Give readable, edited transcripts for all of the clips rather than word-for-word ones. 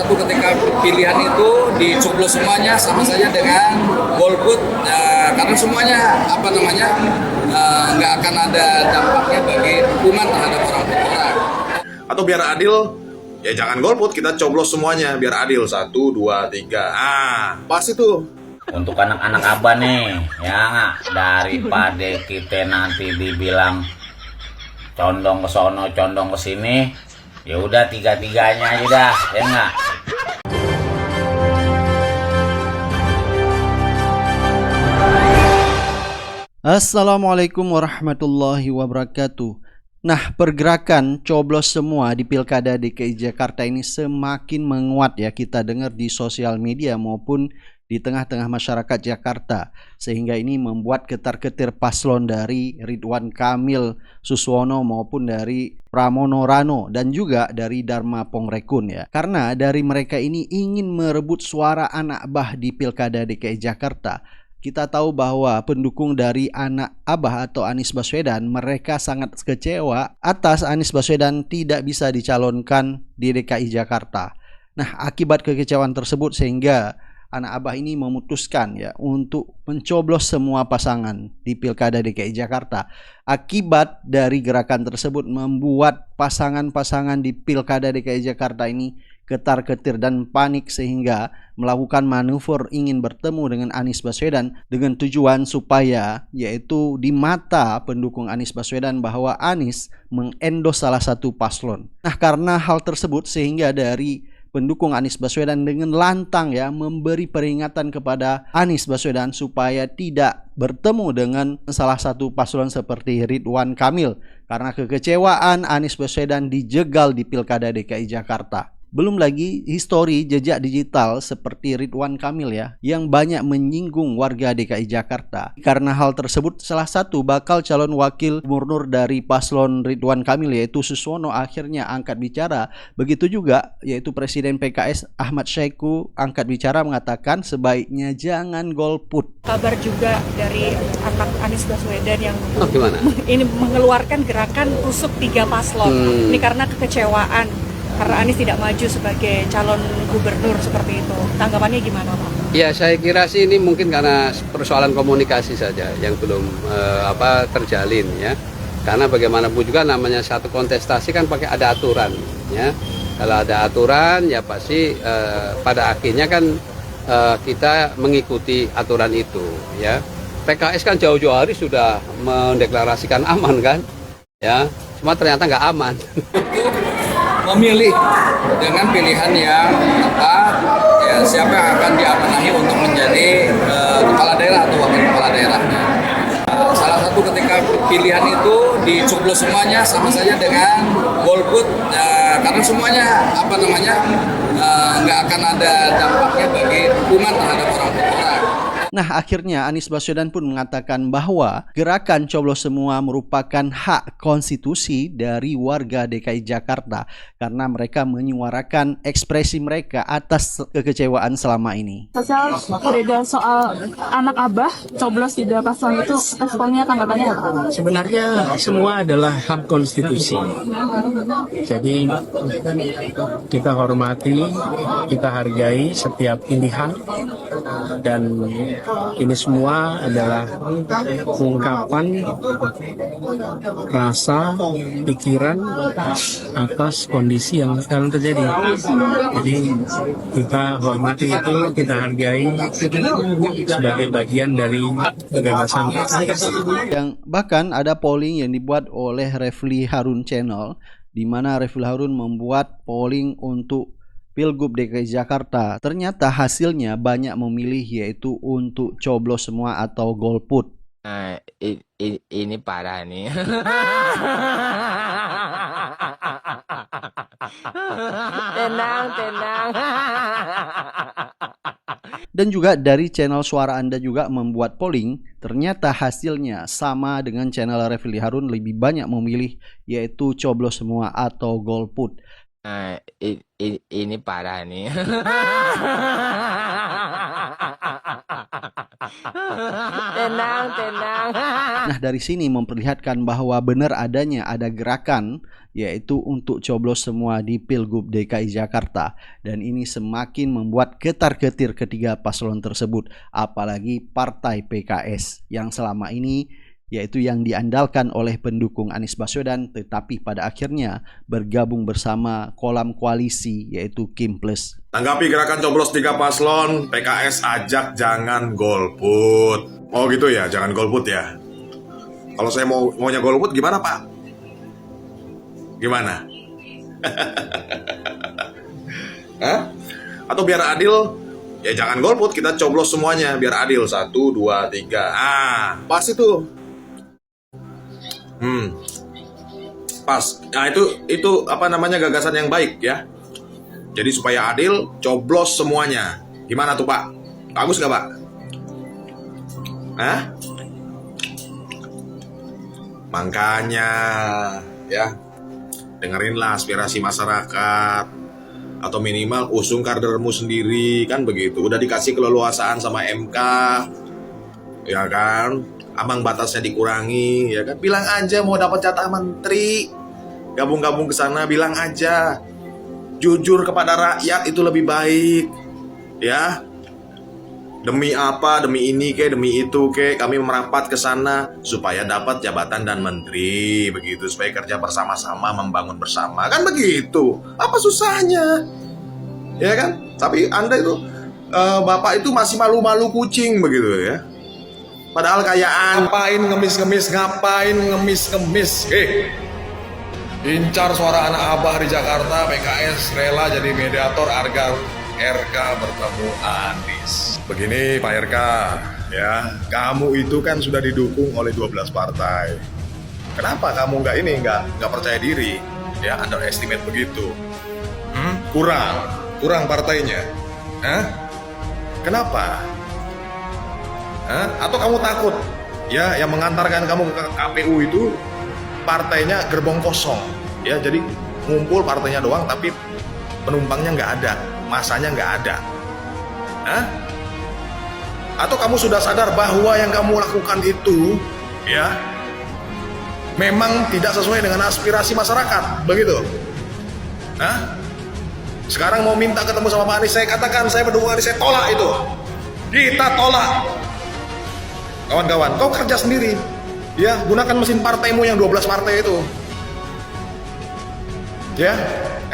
satu ketika pilihan itu dicoblos semuanya sama saja dengan golput, karena semuanya nggak akan ada dampaknya bagi hukuman terhadap orang per orang. Atau biar adil, ya jangan golput, kita coblos semuanya biar adil. 1, 2, 3. Pas itu. Untuk anak-anak abah nih, ya nggak, daripada kita nanti dibilang condong ke sono, condong ke sini, ya udah tiga-tiganya aja dah, ya nggak. Assalamualaikum warahmatullahi wabarakatuh. Nah, pergerakan coblos semua di Pilkada DKI Jakarta ini semakin menguat ya, kita dengar di sosial media maupun di tengah-tengah masyarakat Jakarta, sehingga ini membuat ketar-ketir paslon dari Ridwan Kamil Suswono maupun dari Pramono Rano dan juga dari Dharma Pongrekun ya. Karena dari mereka ini ingin merebut suara anak Abah di Pilkada DKI Jakarta. Kita tahu bahwa pendukung dari anak Abah atau Anies Baswedan, mereka sangat kecewa atas Anies Baswedan tidak bisa dicalonkan di DKI Jakarta. Nah, akibat kekecewaan tersebut sehingga anak Abah ini memutuskan ya untuk mencoblos semua pasangan di Pilkada DKI Jakarta. Akibat dari gerakan tersebut membuat pasangan-pasangan di Pilkada DKI Jakarta ini ketar-ketir dan panik sehingga melakukan manuver ingin bertemu dengan Anies Baswedan dengan tujuan supaya yaitu di mata pendukung Anies Baswedan bahwa Anies mengendos salah satu paslon. Nah, karena hal tersebut sehingga dari pendukung Anies Baswedan dengan lantang ya memberi peringatan kepada Anies Baswedan supaya tidak bertemu dengan salah satu paslon seperti Ridwan Kamil karena kekecewaan Anies Baswedan dijegal di Pilkada DKI Jakarta. Belum lagi histori jejak digital seperti Ridwan Kamil ya yang banyak menyinggung warga DKI Jakarta. Karena hal tersebut salah satu bakal calon wakil gubernur dari paslon Ridwan Kamil yaitu Suswono akhirnya angkat bicara. Begitu juga yaitu Presiden PKS Ahmad Syahiku angkat bicara mengatakan sebaiknya jangan golput. Kabar juga dari anak Anies Baswedan yang ini mengeluarkan gerakan tusuk 3 paslon. Ini karena kekecewaan karena Anies tidak maju sebagai calon gubernur seperti itu. Tanggapannya gimana, Pak? Ya, saya kira sih ini mungkin karena persoalan komunikasi saja yang belum terjalin ya. Karena bagaimanapun juga namanya satu kontestasi kan pakai ada aturan ya. Kalau ada aturan ya pasti pada akhirnya kan kita mengikuti aturan itu ya. PKS kan jauh-jauh hari sudah mendeklarasikan aman kan ya. Cuma ternyata nggak aman. Memilih dengan pilihan yang tepat ya, siapa yang akan diamanahi untuk menjadi kepala daerah atau wakil kepala daerahnya. Salah satu ketika pilihan itu dicoblos semuanya sama saja dengan golput, karena semuanya nggak akan ada dampaknya bagi hukuman terhadap orang per orang. Nah, akhirnya Anies Baswedan pun mengatakan bahwa gerakan coblos semua merupakan hak konstitusi dari warga DKI Jakarta karena mereka menyuarakan ekspresi mereka atas kekecewaan selama ini. Sosial beredar soal anak Abah coblos 3 paslon itu responnya tanggapannya apa? Sebenarnya semua adalah hak konstitusi. Jadi kita hormati, kita hargai setiap pilihan dan ini semua adalah ungkapan rasa, pikiran atas kondisi yang sekarang terjadi. Jadi kita hormati itu, kita hargai sebagai bagian dari kebebasan. Yang bahkan ada polling yang dibuat oleh Refli Harun Channel, di mana Refli Harun membuat polling untuk Pilgub DKI Jakarta. Ternyata hasilnya banyak memilih yaitu untuk coblos semua atau golput. Nah, ini parah nih. Tenang. Dan juga dari channel Suara Anda juga membuat polling, ternyata hasilnya sama dengan channel Refli Harun, lebih banyak memilih yaitu coblos semua atau golput. Nah, ini parah nih. Tenang, tenang. Nah, dari sini memperlihatkan bahwa benar adanya ada gerakan yaitu untuk coblos semua di Pilgub DKI Jakarta, dan ini semakin membuat ketar-ketir ketiga paslon tersebut, apalagi partai PKS yang selama ini yaitu yang diandalkan oleh pendukung Anies Baswedan, tetapi pada akhirnya bergabung bersama kolam koalisi yaitu Kim Plus. Tanggapi gerakan coblos 3 paslon, PKS ajak jangan golput. Oh gitu ya, jangan golput ya. Kalau saya maunya golput gimana Pak? Gimana? Hah? Atau biar adil, ya jangan golput, kita coblos semuanya biar adil. 1, 2, 3. Pas itu. Pas. Nah, itu apa namanya, gagasan yang baik ya. Jadi supaya adil, coblos semuanya. Gimana tuh Pak? Bagus gak Pak? Hah? Makanya ya, dengerinlah aspirasi masyarakat, atau minimal usung kadermu sendiri, kan begitu. Udah dikasih keleluasaan sama MK, ya kan, ambang batasnya dikurangi, ya kan. Bilang aja mau dapat jatah menteri, gabung-gabung ke sana, bilang aja. Jujur kepada rakyat itu lebih baik, ya. Demi apa, demi ini ke, demi itu ke, kami merapat ke sana supaya dapat jabatan dan menteri, begitu, supaya kerja bersama-sama, membangun bersama, kan begitu. Apa susahnya, ya kan? Tapi Anda itu, Bapak itu masih malu-malu kucing begitu ya. Padahal kayaan. Ngapain ngemis-ngemis? Incar suara anak abah di Jakarta, PKS rela jadi mediator agar RK bertemu Anies. Begini Pak RK, ya, kamu itu kan sudah didukung oleh 12 partai. Kenapa kamu nggak percaya diri? Ya, underestimate begitu. Kurang partainya. Hah? Kenapa? Hah? Atau kamu takut? Ya, yang mengantarkan kamu ke KPU itu partainya gerbong kosong. Ya, jadi ngumpul partainya doang, tapi penumpangnya nggak ada, masanya nggak ada. Hah? Atau kamu sudah sadar bahwa yang kamu lakukan itu, ya, memang tidak sesuai dengan aspirasi masyarakat, begitu? Hah? Sekarang mau minta ketemu sama Pak Anies, saya katakan saya pendukung Anies, saya tolak itu. Kita tolak. Kawan-kawan, kau kerja sendiri, ya, gunakan mesin partaimu yang 12 partai itu. Ya,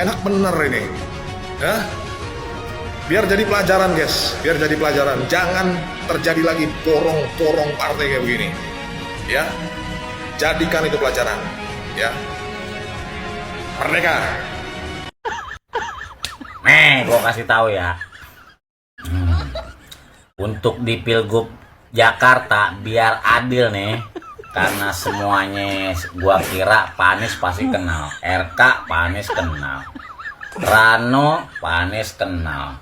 enak bener ini. Ya, biar jadi pelajaran guys, biar jadi pelajaran. Jangan terjadi lagi borong-borong partai kayak begini. Ya, jadikan itu pelajaran. Ya, merdeka. Nih, gue kasih tahu ya. Untuk di Pilgub Jakarta biar adil nih. Karena semuanya gua kira Pak Anies pasti kenal, RK Pak Anies kenal, Rano Pak Anies kenal,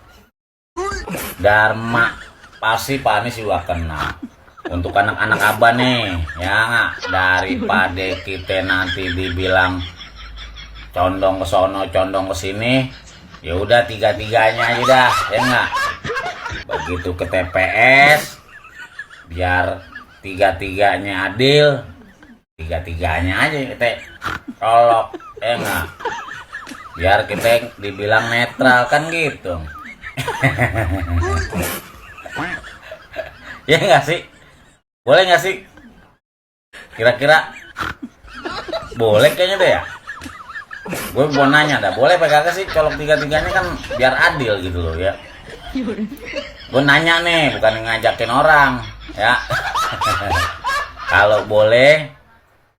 Dharma pasti Pak Anies juga kenal. Untuk anak-anak abah nih, ya nggak, daripada kita nanti dibilang condong ke sono, condong ke sini, ya udah tiga-tiganya aja dah, ya nggak. Begitu ke TPS, biar tiga-tiganya adil, tiga-tiganya aja kita colok, enggak, biar kita dibilang netral, kan gitu. Ya nggak sih, boleh nggak sih, kira-kira boleh kayaknya deh ya. Gue mau nanya dah, boleh PKK sih colok tiga-tiganya, kan biar adil gitu loh ya. Gue nanya nih, bukan ngajakin orang ya. Kalau boleh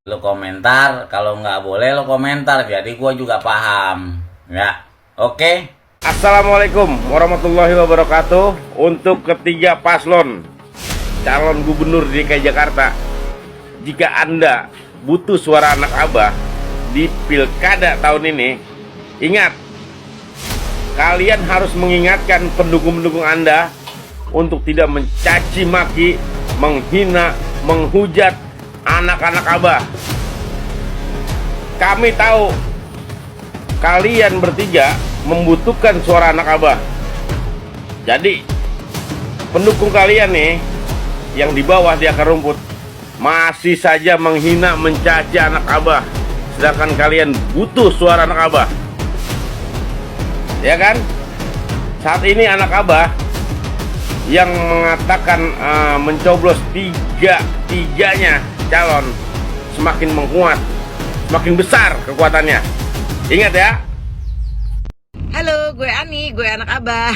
lo komentar, kalau nggak boleh lo komentar, jadi gue juga paham ya. Oke. Assalamualaikum warahmatullahi wabarakatuh. Untuk ketiga paslon calon gubernur DKI Jakarta, jika Anda butuh suara anak abah di pilkada tahun ini, ingat, kalian harus mengingatkan pendukung-pendukung Anda untuk tidak mencaci maki, menghina, menghujat anak-anak abah. Kami tahu kalian bertiga membutuhkan suara anak abah. Jadi pendukung kalian nih yang di bawah di akar rumput masih saja menghina, mencaci anak Abah, sedangkan kalian butuh suara anak Abah. Ya kan? Saat ini anak Abah yang mengatakan mencoblos tiganya calon semakin menguat, semakin besar kekuatannya. Ingat ya. Halo, gue Ani, gue anak Abah.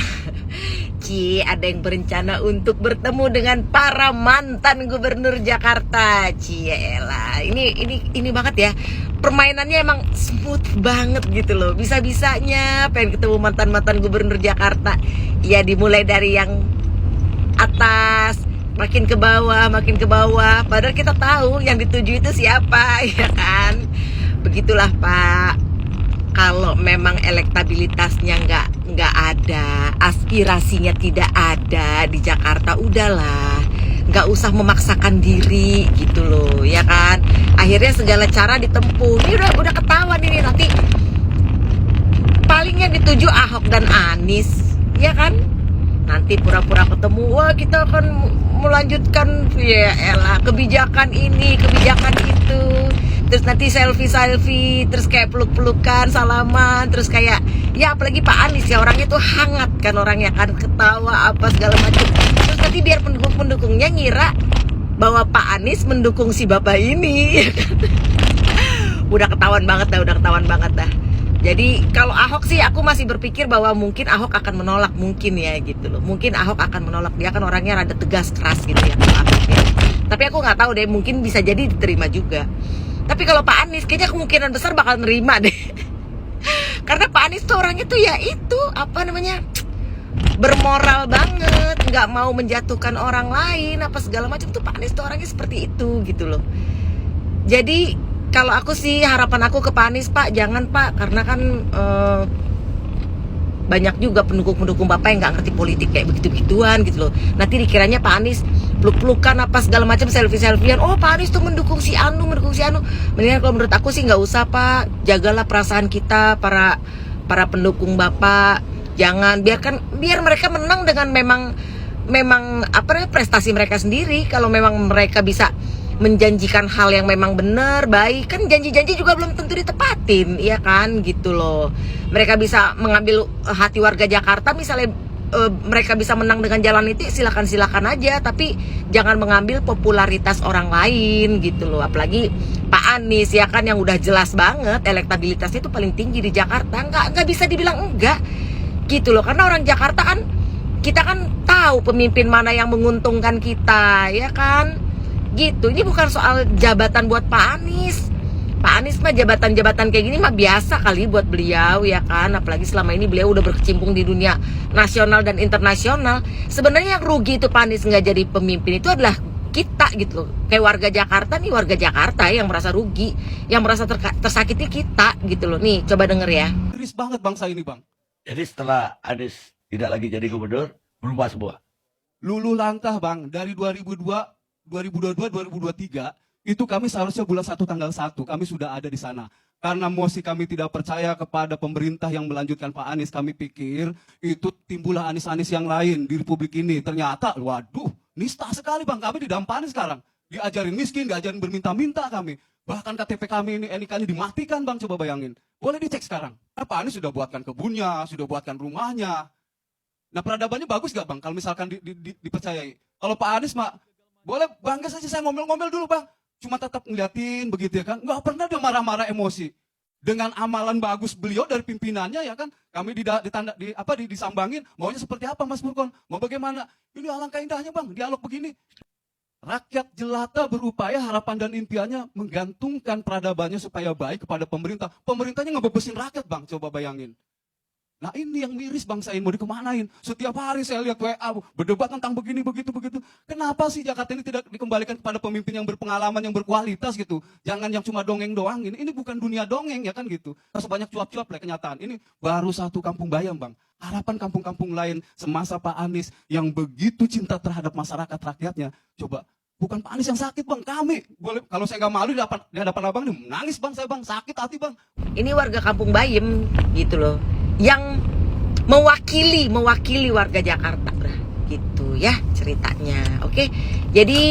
Ada yang berencana untuk bertemu dengan para mantan gubernur Jakarta. Cielah, ini banget ya. Permainannya emang smooth banget gitu loh. Bisa-bisanya pengen ketemu mantan-mantan gubernur Jakarta. Ya dimulai dari yang atas, makin ke bawah, makin ke bawah. Padahal kita tahu yang dituju itu siapa, ya kan? Begitulah Pak. Kalau memang elektabilitasnya nggak ada, aspirasinya tidak ada di Jakarta, udahlah, nggak usah memaksakan diri gitu loh, ya kan? Akhirnya segala cara ditempuh. Ini udah ketahuan ini, nanti paling yang dituju Ahok dan Anies, ya kan? Nanti pura-pura ketemu, wah kita akan melanjutkan, ya elah, kebijakan ini, kebijakan itu. Terus nanti selfie, terus kayak peluk-pelukan, salaman, terus kayak, ya apalagi Pak Anies ya, orangnya tuh hangat kan, orangnya kan ketawa apa segala macam. Terus nanti biar pendukung-pendukungnya ngira bahwa Pak Anies mendukung si bapak ini, ya kan? Udah ketahuan banget dah. Jadi kalau Ahok sih aku masih berpikir bahwa mungkin Ahok akan menolak, mungkin ya gitu loh. Mungkin Ahok akan menolak, dia kan orangnya rada tegas, keras gitu ya kalau Ahok ya. Tapi aku nggak tahu deh, mungkin bisa jadi diterima juga. Tapi kalau Pak Anies kayaknya kemungkinan besar bakal nerima deh. Karena Pak Anies tuh orangnya tuh ya itu, apa namanya, bermoral banget, nggak mau menjatuhkan orang lain, apa segala macam tuh. Pak Anies tuh orangnya seperti itu gitu loh. Jadi kalau aku sih, harapan aku ke Pak Anies, Pak, jangan Pak, karena kan banyak juga pendukung-pendukung Bapak yang nggak ngerti politik kayak begitu-begituan gitu loh. Nanti dikiranya Pak Anies peluk-pelukan apa segala macam, selfie-selfian. Oh Pak Anies tuh mendukung si Anu. Mendingan kalau menurut aku sih nggak usah Pak. Jagalah perasaan kita para pendukung Bapak. Jangan biar mereka menang dengan memang apa namanya, prestasi mereka sendiri. Kalau memang mereka bisa menjanjikan hal yang memang benar, baik, kan janji-janji juga belum tentu ditepatin, ya kan, gitu loh. Mereka bisa mengambil hati warga Jakarta, misalnya mereka bisa menang dengan jalan itu, silakan aja, tapi jangan mengambil popularitas orang lain, gitu loh. Apalagi Pak Anies, ya kan, yang udah jelas banget elektabilitasnya itu paling tinggi di Jakarta, nggak bisa dibilang enggak, gitu loh. Karena orang Jakarta kan, kita kan tahu pemimpin mana yang menguntungkan kita, ya kan. Gitu, ini bukan soal jabatan buat Pak Anies. Pak Anies mah jabatan-jabatan kayak gini mah biasa kali buat beliau, ya kan. Apalagi selama ini beliau udah berkecimpung di dunia nasional dan internasional. Sebenarnya yang rugi itu Pak Anies nggak jadi pemimpin itu adalah kita gitu loh. Kayak warga Jakarta nih, warga Jakarta yang merasa rugi, yang merasa tersakiti kita gitu loh. Nih coba denger ya. Miris banget bangsa ini bang. Jadi setelah Anies tidak lagi jadi gubernur, berubah semua. Luluh lantah bang, dari 2022-2023 itu kami seharusnya bulan 1 tanggal 1 kami sudah ada di sana. Karena mosi kami tidak percaya kepada pemerintah yang melanjutkan Pak Anies, kami pikir itu timbullah Anies-Anies yang lain di Republik ini. Ternyata waduh, nista sekali bang, kami didampani sekarang. Diajarin miskin, diajarin berminta-minta kami. Bahkan KTP kami ini NIK-nya dimatikan bang, coba bayangin. Boleh dicek sekarang. Pak Anies sudah buatkan kebunnya, sudah buatkan rumahnya. Nah peradabannya bagus gak bang kalau misalkan dipercayai? Kalau Pak Anies mah boleh bangga saja, saya ngomel-ngomel dulu bang. Cuma tetap ngeliatin begitu ya kan. Nggak pernah dia marah-marah emosi. Dengan amalan bagus beliau dari pimpinannya ya kan. Kami disambangin. Maunya seperti apa Mas Burkon? Mau bagaimana? Ini alangkah indahnya bang, dialog begini. Rakyat jelata berupaya harapan dan impiannya menggantungkan peradabannya supaya baik kepada pemerintah. Pemerintahnya ngebebesin rakyat bang, coba bayangin. Nah ini yang miris bangsa ini, mau dikemanain? Setiap hari saya lihat WA berdebat tentang begini, begitu. Kenapa sih Jakarta ini tidak dikembalikan kepada pemimpin yang berpengalaman, yang berkualitas gitu? Jangan yang cuma dongeng doang. Ini bukan dunia dongeng ya kan gitu. Terus banyak cuap-cuap lah kenyataan. Ini baru satu kampung bayam bang. Harapan kampung-kampung lain semasa Pak Anies yang begitu cinta terhadap masyarakat rakyatnya. Coba, bukan Pak Anies yang sakit bang, kami. Boleh, kalau saya nggak malu di hadapan abang, nangis bang saya bang, sakit hati bang. Ini warga kampung Bayem gitu loh, yang mewakili warga Jakarta. gitu ya ceritanya. Oke, jadi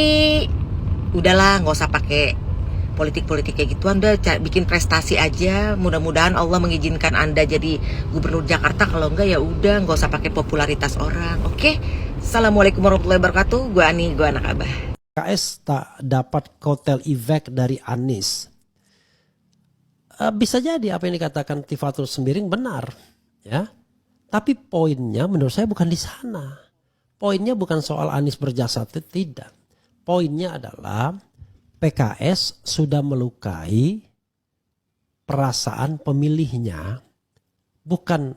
udahlah, nggak usah pakai politik-politik kayak gituan, udah bikin prestasi aja. Mudah-mudahan Allah mengizinkan Anda jadi gubernur Jakarta, kalau enggak ya udah, nggak usah pakai popularitas orang. Oke, Assalamualaikum warahmatullahi wabarakatuh. Gue Ani, gue anak Abah. PKS tak dapat kotel efek dari Anies. Bisa jadi apa yang dikatakan Tifatul Sembiring benar, ya. Tapi poinnya menurut saya bukan di sana. Poinnya bukan soal Anies berjasa, tidak. Poinnya adalah PKS sudah melukai perasaan pemilihnya, bukan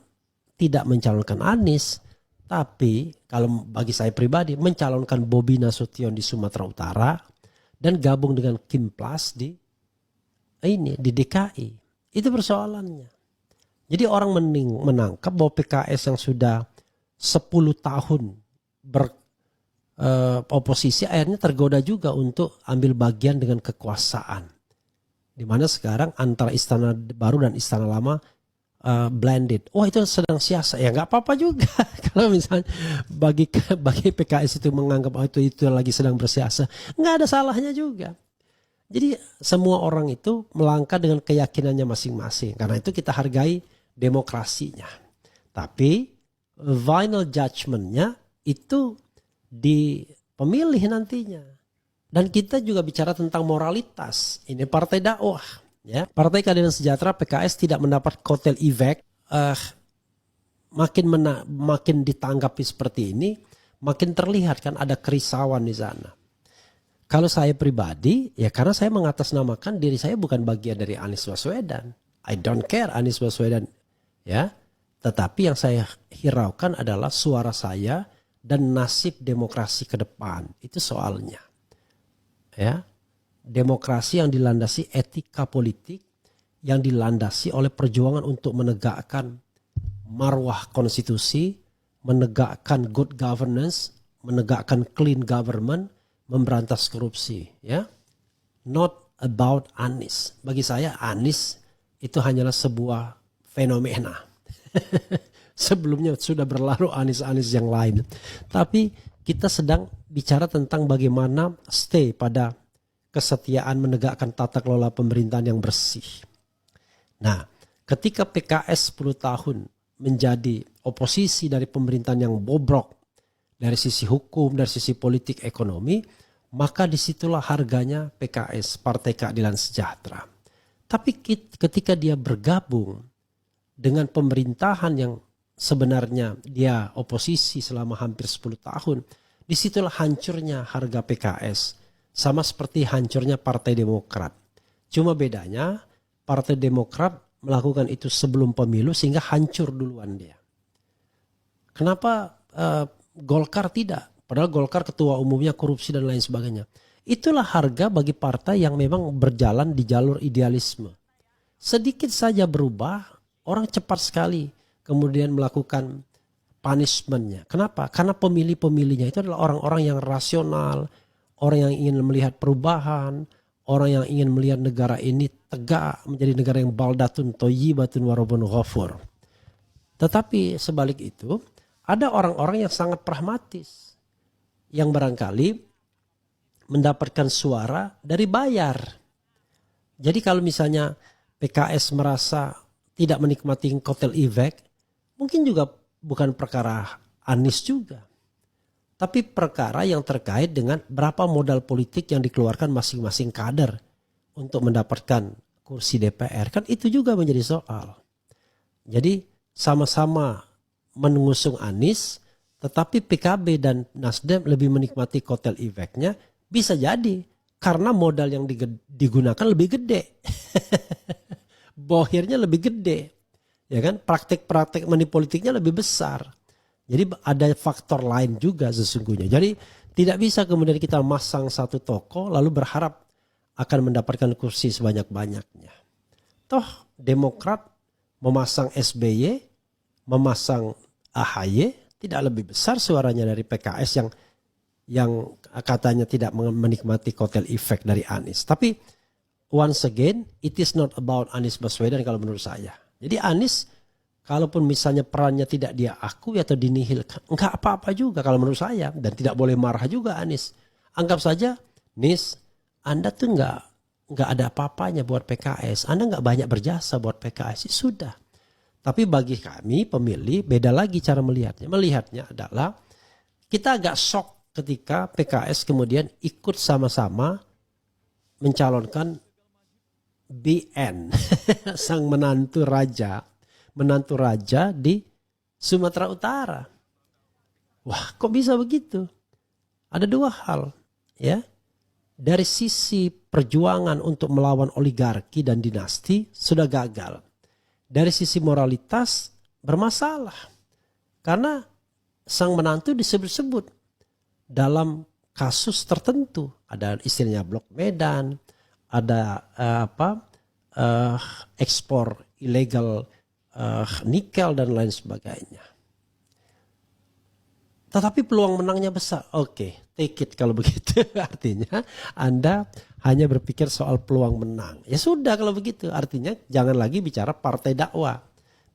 tidak mencalonkan Anies, tapi kalau bagi saya pribadi mencalonkan Bobi Nasution di Sumatera Utara dan gabung dengan Kim Plus di DKI. Itu persoalannya. Jadi orang menangkap bahwa PKS yang sudah 10 tahun oposisi akhirnya tergoda juga untuk ambil bagian dengan kekuasaan. Di mana sekarang antara Istana Baru dan Istana Lama blended. Wah, itu sedang siasat. Ya nggak apa-apa juga. Kalau misalnya bagi PKS itu menganggap itu lagi sedang bersiasat, nggak ada salahnya juga. Jadi semua orang itu melangkah dengan keyakinannya masing-masing. Karena itu kita hargai demokrasinya. Tapi final judgment-nya itu di pemilih nantinya. Dan kita juga bicara tentang moralitas. Ini partai dakwah, ya. Partai Keadilan Sejahtera PKS tidak mendapat kotel efek. Makin ditanggapi seperti ini, makin terlihat kan ada kerisauan di sana. Kalau saya pribadi, ya karena saya mengatasnamakan diri saya bukan bagian dari Anies Baswedan. I don't care Anies Baswedan, ya. Tetapi yang saya hiraukan adalah suara saya dan nasib demokrasi ke depan. Itu soalnya. Ya. Demokrasi yang dilandasi etika politik, yang dilandasi oleh perjuangan untuk menegakkan marwah konstitusi, menegakkan good governance, menegakkan clean government, memberantas korupsi, ya. Not about Anies. Bagi saya Anies itu hanyalah sebuah fenomena. Sebelumnya sudah berlalu Anies-Anies yang lain. Tapi kita sedang bicara tentang bagaimana stay pada kesetiaan menegakkan tata kelola pemerintahan yang bersih. Nah, ketika PKS 10 tahun menjadi oposisi dari pemerintahan yang bobrok dari sisi hukum, dari sisi politik ekonomi, maka disitulah harganya PKS, Partai Keadilan Sejahtera. Tapi ketika dia bergabung dengan pemerintahan yang sebenarnya dia oposisi selama hampir 10 tahun, disitulah hancurnya harga PKS. Sama seperti hancurnya Partai Demokrat. Cuma bedanya Partai Demokrat melakukan itu sebelum pemilu sehingga hancur duluan dia. Kenapa Golkar tidak? Padahal Golkar ketua umumnya korupsi dan lain sebagainya. Itulah harga bagi partai yang memang berjalan di jalur idealisme. Sedikit saja berubah, orang cepat sekali kemudian melakukan punishment-nya. Kenapa? Karena pemilih-pemilihnya itu adalah orang-orang yang rasional, orang yang ingin melihat perubahan, orang yang ingin melihat negara ini tegak menjadi negara yang baldatun thayyibatun warabun ghafur. Tetapi sebalik itu, ada orang-orang yang sangat pragmatis, yang barangkali mendapatkan suara dari bayar. Jadi kalau misalnya PKS merasa tidak menikmati kotel efek, mungkin juga bukan perkara Anies juga. Tapi perkara yang terkait dengan berapa modal politik yang dikeluarkan masing-masing kader untuk mendapatkan kursi DPR. Kan itu juga menjadi soal. Jadi sama-sama mengusung Anies, tetapi PKB dan Nasdem lebih menikmati kotel efeknya. Bisa jadi karena modal yang digunakan lebih gede. Bohirnya lebih gede. Ya kan? Praktek-praktek money politiknya lebih besar. Jadi ada faktor lain juga sesungguhnya. Jadi tidak bisa kemudian kita masang satu toko lalu berharap akan mendapatkan kursi sebanyak-banyaknya. Toh Demokrat memasang SBY, memasang AHY, tidak lebih besar suaranya dari PKS yang katanya tidak menikmati kotel efek dari Anies. Tapi once again, it is not about Anies Baswedan kalau menurut saya. Jadi Anies kalaupun misalnya perannya tidak dia akui atau dinihilkan, enggak apa-apa juga kalau menurut saya. Dan tidak boleh marah juga Anies. Anggap saja, Nis, Anda tuh enggak ada apa-apanya buat PKS. Anda enggak banyak berjasa buat PKS. Sudah. Tapi bagi kami pemilih beda lagi cara melihatnya. Melihatnya adalah kita agak shock ketika PKS kemudian ikut sama-sama mencalonkan BN, sang menantu raja di Sumatera Utara. Wah, kok bisa begitu? Ada dua hal, ya. Dari sisi perjuangan untuk melawan oligarki dan dinasti sudah gagal. Dari sisi moralitas bermasalah. Karena sang menantu disebut-sebut dalam kasus tertentu. Ada istilahnya Blok Medan, ada ekspor ilegal nikel dan lain sebagainya. Tetapi peluang menangnya besar. Oke, take it kalau begitu. Artinya Anda hanya berpikir soal peluang menang. Ya sudah kalau begitu. Artinya jangan lagi bicara partai dakwah.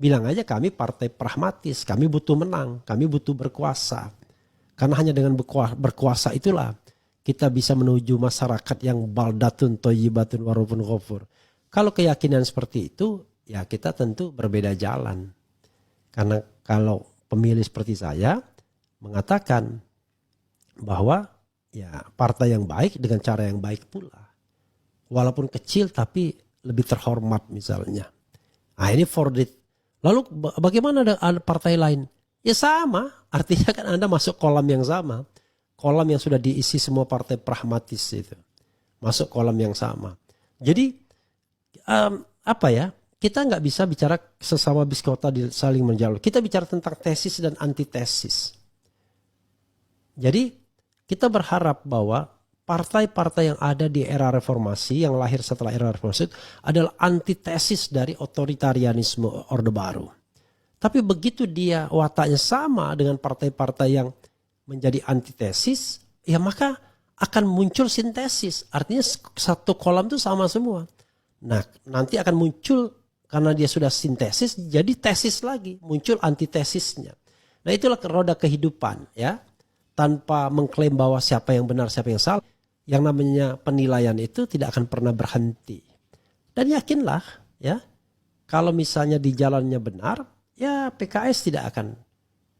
Bilang aja kami partai pragmatis. Kami butuh menang. Kami butuh berkuasa. Karena hanya dengan berkuasa itulah kita bisa menuju masyarakat yang baldatun thayyibatun warabun ghafur. Kalau keyakinan seperti itu, ya kita tentu berbeda jalan. Karena kalau pemilih seperti saya mengatakan bahwa ya partai yang baik dengan cara yang baik pula. Walaupun kecil tapi lebih terhormat misalnya. Nah ini for it. Lalu bagaimana ada partai lain? Ya sama, artinya kan Anda masuk kolam yang sama. Kolam yang sudah diisi semua partai pragmatis itu. Masuk kolam yang sama. Jadi kita nggak bisa bicara sesama biskota saling menjalur. Kita bicara tentang tesis dan antitesis. Jadi kita berharap bahwa partai-partai yang ada di era reformasi, yang lahir setelah era reformasi adalah antitesis dari otoritarianisme Orde Baru. Tapi begitu dia wataknya sama dengan partai-partai yang menjadi antitesis, ya maka akan muncul sintesis. Artinya satu kolam itu sama semua. Nah nanti akan muncul karena dia sudah sintesis, jadi tesis lagi, muncul antitesisnya. Nah itulah roda kehidupan ya. Tanpa mengklaim bahwa siapa yang benar, siapa yang salah. Yang namanya penilaian itu tidak akan pernah berhenti. Dan yakinlah ya, kalau misalnya di jalannya benar, ya PKS tidak akan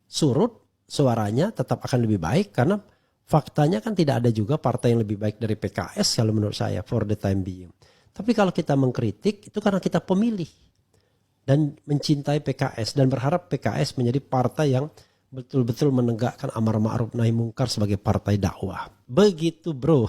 surut suaranya, tetap akan lebih baik. Karena faktanya kan tidak ada juga partai yang lebih baik dari PKS kalau menurut saya for the time being. Tapi kalau kita mengkritik itu karena kita pemilih. Dan mencintai PKS dan berharap PKS menjadi partai yang betul-betul menegakkan amar ma'ruf nahi mungkar sebagai partai dakwah. Begitu bro.